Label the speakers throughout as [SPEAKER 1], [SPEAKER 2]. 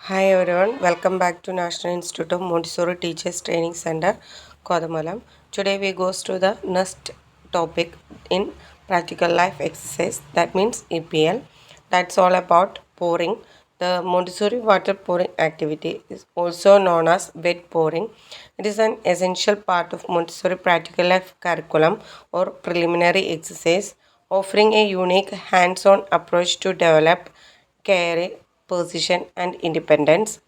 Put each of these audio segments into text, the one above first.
[SPEAKER 1] Hi everyone, welcome back to National Institute of Montessori Teachers Training Center, Kodamalam. Today we goes to the next topic in practical life exercise, that means EPL. That's all about pouring. The Montessori water pouring activity is also known as wet pouring. It is an essential part of Montessori practical life curriculum or preliminary exercise, offering a unique hands-on approach to develop care, position, and independence.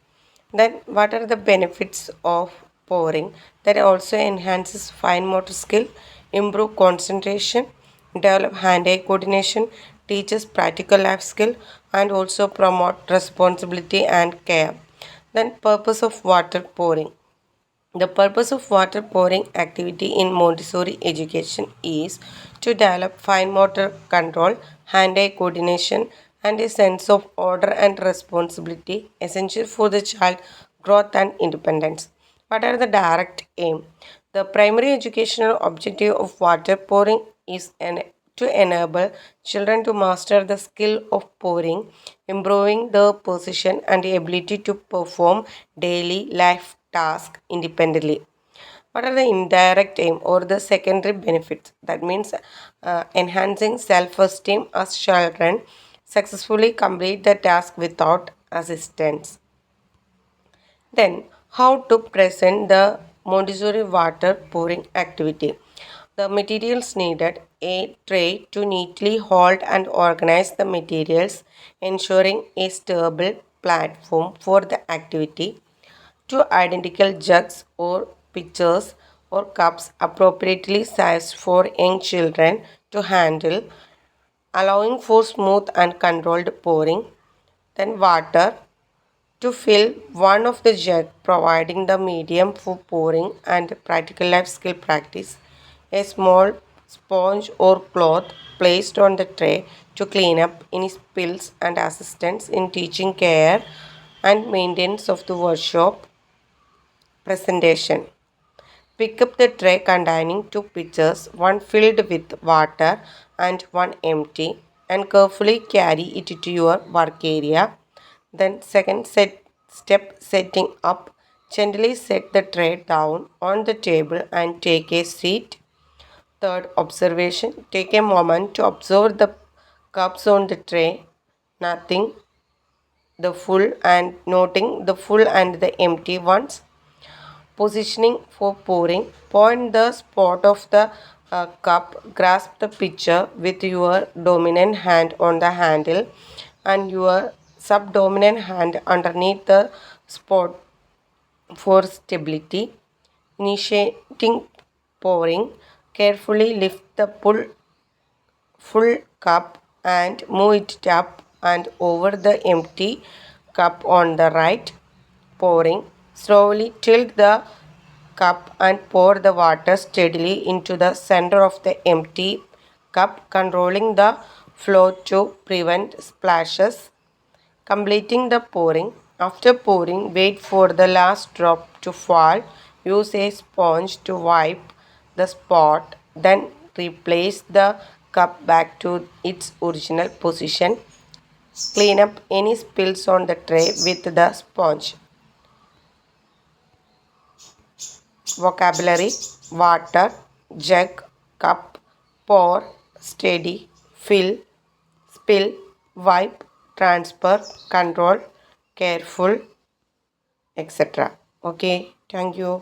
[SPEAKER 1] Then, what are the benefits of pouring? That also enhances fine motor skill, improve concentration, develop hand-eye coordination, teaches practical life skill, and also promote responsibility and care. Then, purpose of water pouring. The purpose of water pouring activity in Montessori education is to develop fine motor control, hand-eye coordination, and a sense of order and responsibility essential for the child growth and independence. What are the direct aim? The primary educational objective of water pouring is to enable children to master the skill of pouring, improving the position and the ability to perform daily life tasks independently. What are the indirect aim or the secondary benefits? That means enhancing self-esteem as children successfully complete the task without assistance. Then, how to present the Montessori water pouring activity. The materials needed: a tray to neatly hold and organize the materials, ensuring a stable platform for the activity. Two identical jugs or pitchers or cups appropriately sized for young children to handle, allowing for smooth and controlled pouring. Then water to fill one of the jug, providing the medium for pouring and practical life skill practice. A small sponge or cloth placed on the tray to clean up any spills and assistance in teaching care and maintenance of the workshop. Presentation. Pick up the tray containing two pitchers, one filled with water and one empty, and carefully carry it to your work area. Then, step setting up. Gently set the tray down on the table and take a seat. Third observation, take a moment to observe the cups on the tray, nothing the full and noting the full and the empty ones. Positioning for pouring. Point the spot of the cup. Grasp the pitcher with your dominant hand on the handle and your subdominant hand underneath the spot for stability. Initiating pouring. Carefully lift the full cup and move it up and over the empty cup on the right. Pouring. Slowly tilt the cup and pour the water steadily into the center of the empty cup, controlling the flow to prevent splashes. Completing the pouring. After pouring, wait for the last drop to fall. Use a sponge to wipe the spot. Then replace the cup back to its original position. Clean up any spills on the tray with the sponge. Vocabulary: water, jug, cup, pour, steady, fill, spill, wipe, transfer, control, careful, etc. Okay, thank you.